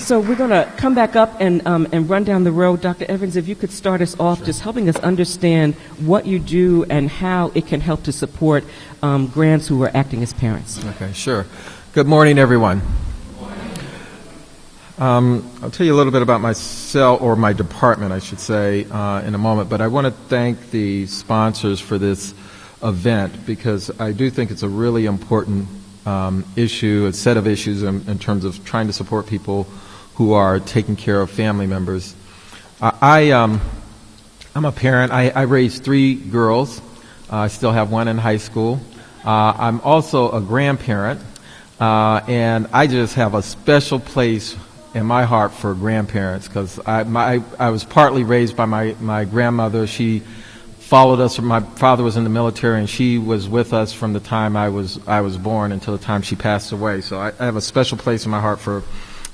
So we're going to come back up and run down the road. Dr. Evans, if you could start us off just helping us understand what you do and how it can help to support grants who are acting as parents. Okay, sure. Good morning, everyone. I'll tell you a little bit about myself, or my department, I should say, in a moment, but I want to thank the sponsors for this event because I do think it's a really important issue, a set of issues in terms of trying to support people who are taking care of family members. I'm a parent. I raised 3 girls. I still have one in high school. I'm also a grandparent, and I just have a special place in my heart for grandparents because I was partly raised by my grandmother. She followed us. My father was in the military, and she was with us from the time I was born until the time she passed away. So I have a special place in my heart for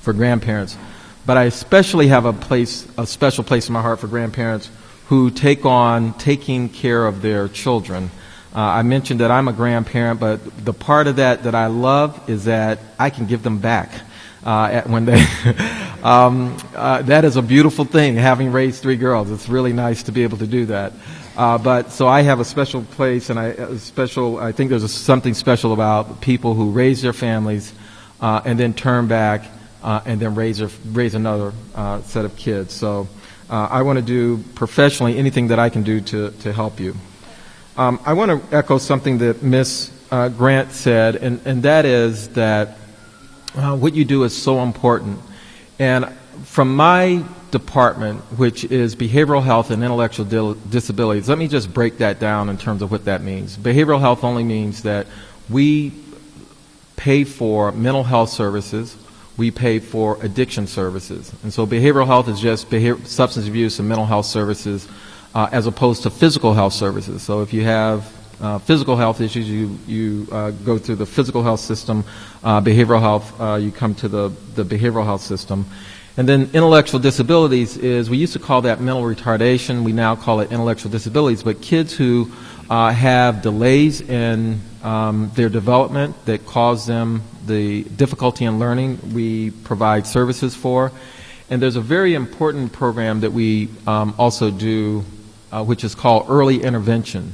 grandparents. But I especially have a special place in my heart for grandparents who take on taking care of their children. I mentioned that I'm a grandparent, but the part of that I love is that I can give them back. When they, that is a beautiful thing, having raised 3 girls. It's really nice to be able to do that. So I have a special place, and I think there's something special about people who raise their families and then turn back and then raise another set of kids. So I want to do professionally anything that I can do to help you. I want to echo something that Ms. Grant said, and that is that what you do is so important. And from my department, which is behavioral health and intellectual disabilities, let me just break that down in terms of what that means. Behavioral health only means that we pay for mental health services, we pay for addiction services. And so behavioral health is just substance abuse and mental health services as opposed to physical health services. So if you have physical health issues, you go through the physical health system. Behavioral health, you come to the behavioral health system. And then intellectual disabilities is, we used to call that mental retardation. We now call it intellectual disabilities. But kids who have delays in their development that cause them the difficulty in learning, we provide services for. And there's a very important program that we also do, which is called early intervention.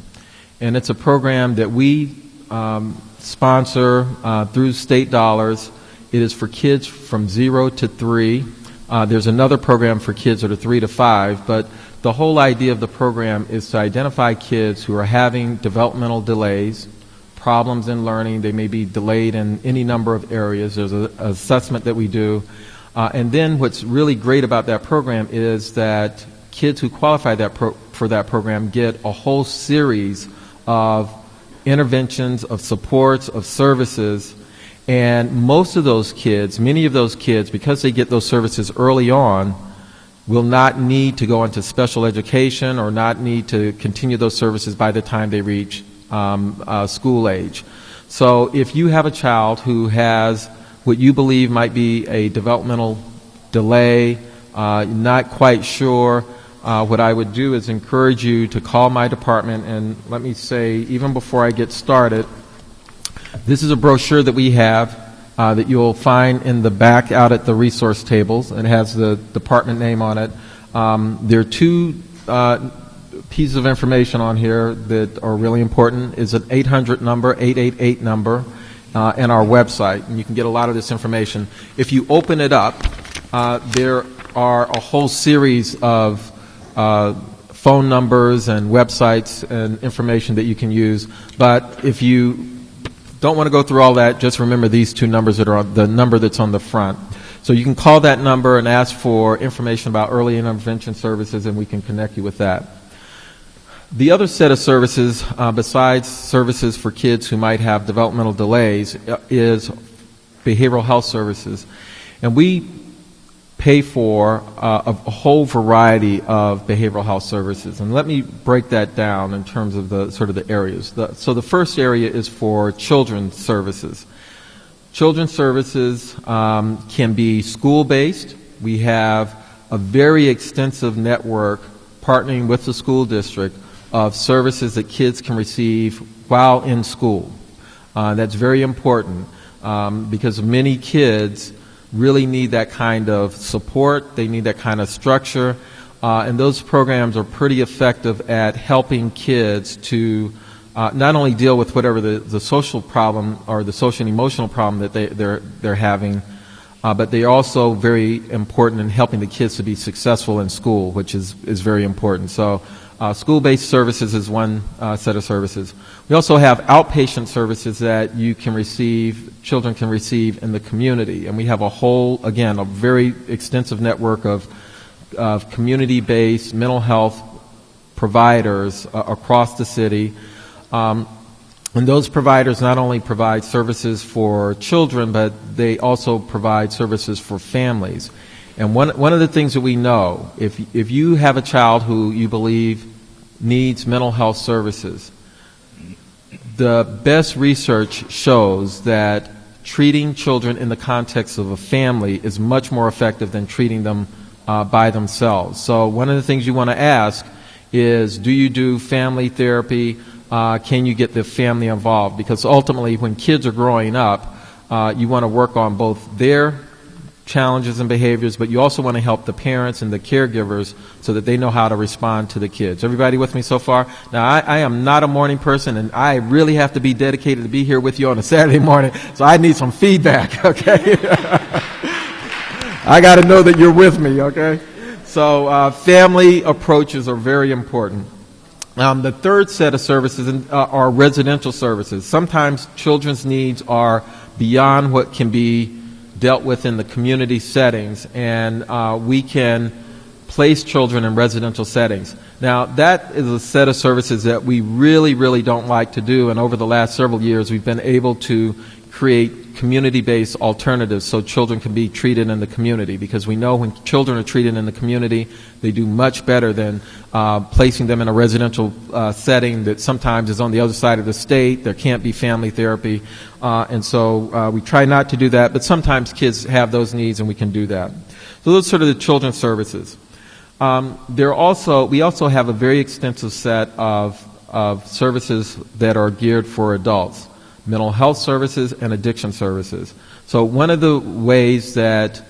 And it's a program that we sponsor through state dollars. It is for kids from 0 to 3. There's another program for kids that are 3 to 5, but the whole idea of the program is to identify kids who are having developmental delays, problems in learning. They may be delayed in any number of areas. There's an assessment that we do. And then what's really great about that program is that kids who qualify for that program get a whole series of interventions, of supports, of services. And most of those kids, many of those kids, because they get those services early on, will not need to go into special education or not need to continue those services by the time they reach school age. So if you have a child who has what you believe might be a developmental delay, not quite sure, what I would do is encourage you to call my department. And let me say, even before I get started, this is a brochure that we have that you'll find in the back out at the resource tables. It has the department name on it. There are 2 pieces of information on here that are really important. Is an 800 number, 888 number, and our website. And you can get a lot of this information. If you open it up, there are a whole series of phone numbers and websites and information that you can use. But if you don't want to go through all that, just remember these 2 numbers that are on the number that's on the front. So you can call that number and ask for information about early intervention services, and we can connect you with that. The other set of services, besides services for kids who might have developmental delays, is behavioral health services. And we pay for a whole variety of behavioral health services. And let me break that down in terms of the sort of the areas. So the first area is for children's services. Children's services can be school-based. We have a very extensive network partnering with the school district of services that kids can receive while in school. That's very important because many kids really need that kind of support. They need that kind of structure. And those programs are pretty effective at helping kids to not only deal with whatever the social problem or the social and emotional problem that they're having, but they're also very important in helping the kids to be successful in school, which is very important. So school-based services is one set of services. We also have outpatient services that children can receive in the community. And we have a very extensive network of community-based mental health providers across the city. And those providers not only provide services for children, but they also provide services for families. And one of the things that we know, if you have a child who you believe needs mental health services, the best research shows that treating children in the context of a family is much more effective than treating them by themselves. So one of the things you want to ask is, do you do family therapy? Can you get the family involved? Because ultimately, when kids are growing up, you want to work on both their challenges and behaviors, but you also want to help the parents and the caregivers so that they know how to respond to the kids. Everybody with me so far? Now, I am not a morning person, and I really have to be dedicated to be here with you on a Saturday morning, so I need some feedback, okay? I got to know that you're with me, okay? So family approaches are very important. The third set of services are residential services. Sometimes children's needs are beyond what can be dealt with in the community settings, and we can place children in residential settings. Now, that is a set of services that we really, really don't like to do, and over the last several years we've been able to create community-based alternatives so children can be treated in the community, because we know when children are treated in the community, they do much better than placing them in a residential setting that sometimes is on the other side of the state. There can't be family therapy, and so we try not to do that, but sometimes kids have those needs and we can do that. So those are sort of the children's services. We also have a very extensive set of services that are geared for adults. Mental health services and addiction services. So one of the ways that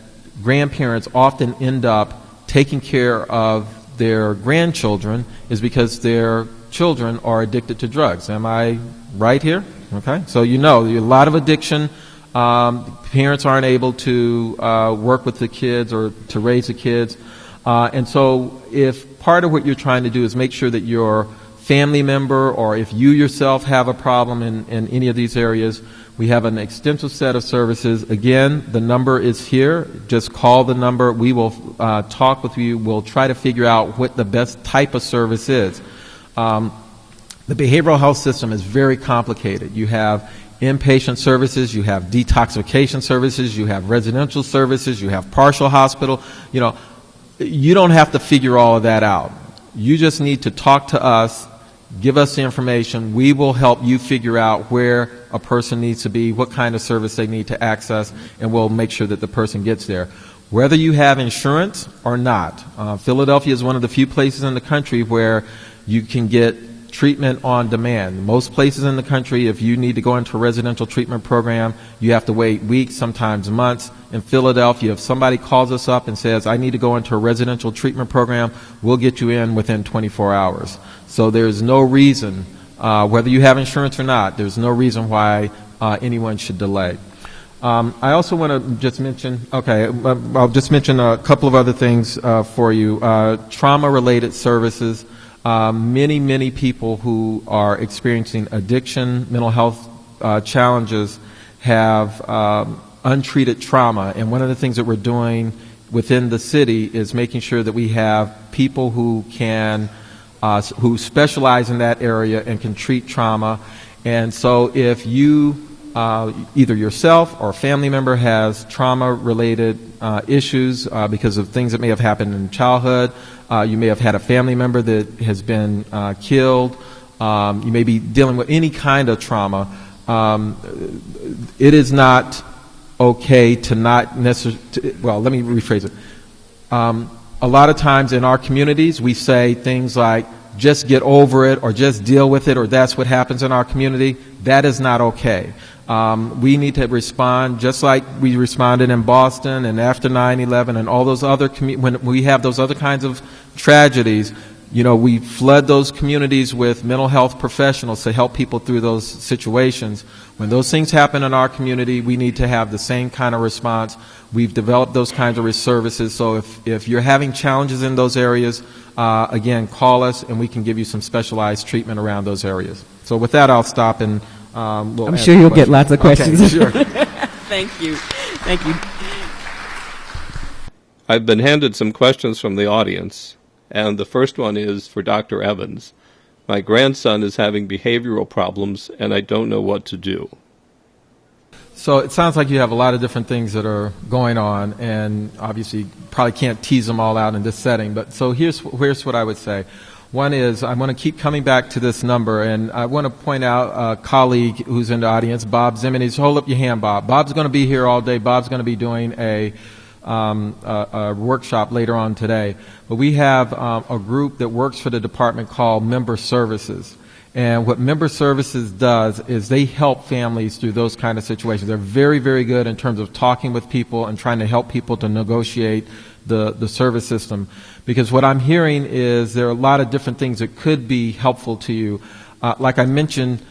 grandparents often end up taking care of their grandchildren is because their children are addicted to drugs. Am I right here? Okay. So a lot of addiction. Parents aren't able to work with the kids or to raise the kids. And so if part of what you're trying to do is make sure that your family member, or if you yourself have a problem in any of these areas, we have an extensive set of services. Again, the number is here. Just call the number. We will talk with you. We'll try to figure out what the best type of service is. The behavioral health system is very complicated. You have inpatient services, you have detoxification services, you have residential services, you have partial hospital. You don't have to figure all of that out. You just need to talk to us. Give us the information. We will help you figure out where a person needs to be, what kind of service they need to access, and we'll make sure that the person gets there. Whether you have insurance or not, Philadelphia is one of the few places in the country where you can get treatment on demand. Most places in the country, if you need to go into a residential treatment program, you have to wait weeks, sometimes months. In Philadelphia, if somebody calls us up and says, I need to go into a residential treatment program, we'll get you in within 24 hours. So there's no reason, whether you have insurance or not, there's no reason why anyone should delay. I also want to just mention, I'll just mention a couple of other things for you. Trauma-related services. Many people who are experiencing addiction, mental health challenges have untreated trauma. And one of the things that we're doing within the city is making sure that we have people who who specialize in that area and can treat trauma. And so if you, either yourself or a family member has trauma-related issues because of things that may have happened in childhood, you may have had a family member that has been killed, you may be dealing with any kind of trauma, it is not okay to not necessarily, well, let me rephrase it. A lot of times in our communities, we say things like, just get over it or just deal with it or that's what happens in our community, that is not okay. We need to respond just like we responded in Boston and after 9/11 and all those other when we have those other kinds of tragedies. You know, we flood those communities with mental health professionals to help people through those situations. When those things happen in our community, we need to have the same kind of response. We've developed those kinds of services, so if you're having challenges in those areas, again, call us and we can give you some specialized treatment around those areas. So with that, I'll stop and we'll I'm sure you'll get lots of questions. Okay, sure. Thank you. Thank you. I've been handed some questions from the audience. And the first one is for Dr. Evans. My grandson is having behavioral problems, and I don't know what to do. So it sounds like you have a lot of different things that are going on, and obviously probably can't tease them all out in this setting. But so here's what I would say. One is I want to keep coming back to this number, and I want to point out a colleague who's in the audience, Bob Zimmerman. Hold up your hand, Bob. Bob's going to be here all day. Bob's going to be doing a workshop later on today. But we have a group that works for the department called Member Services. And what Member Services does is they help families through those kind of situations. They're very, very good in terms of talking with people and trying to help people to negotiate the service system. Because what I'm hearing is there are a lot of different things that could be helpful to you. Like I mentioned,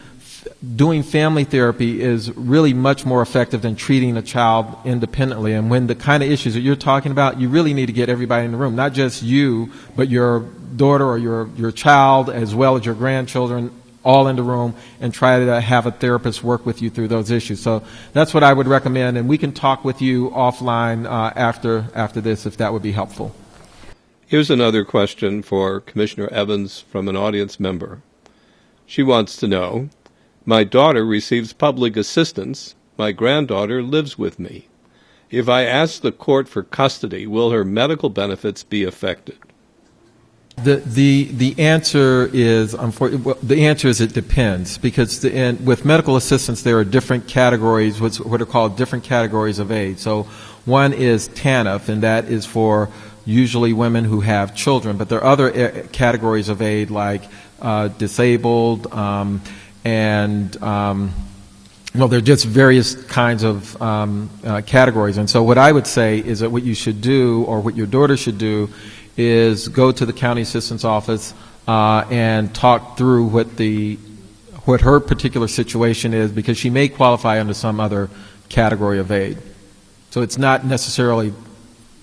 doing family therapy is really much more effective than treating a child independently. And when the kind of issues that you're talking about, you really need to get everybody in the room, not just you, but your daughter or your child as well as your grandchildren all in the room and try to have a therapist work with you through those issues. So that's what I would recommend, and we can talk with you offline after this if that would be helpful. Here's another question for Commissioner Evans from an audience member. She wants to know, my daughter receives public assistance. My granddaughter lives with me. If I ask the court for custody, will her medical benefits be affected? The answer is it depends, because with medical assistance there are different categories, what are called different categories of aid. So one is TANF, and that is for usually women who have children, but there are other categories of aid like disabled. There are just various kinds of categories. And so what I would say is that what you should do, or what your daughter should do, is go to the county assistance office and talk through what her particular situation is, because she may qualify under some other category of aid. So it's not necessary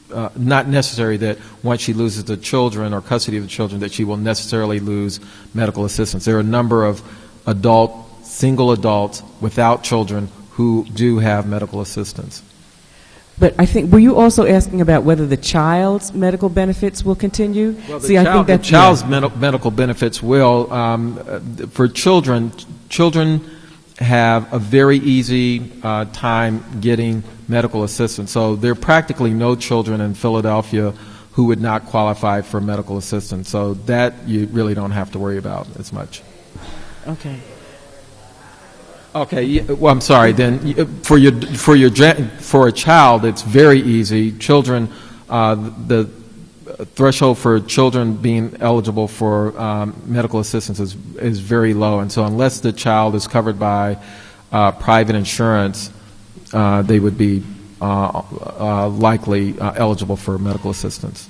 that once she loses the children or custody of the children that she will necessarily lose medical assistance. There are a number of single adults without children who do have medical assistance. But I think, were you also asking about whether the child's medical benefits will continue? Well, the child's medical benefits will. For children have a very easy time getting medical assistance. So there are practically no children in Philadelphia who would not qualify for medical assistance. So that you really don't have to worry about as much. Okay. Okay. Well, I'm sorry. Then for a child, it's very easy. Children, the threshold for children being eligible for medical assistance is very low, and so unless the child is covered by private insurance, they would be likely eligible for medical assistance.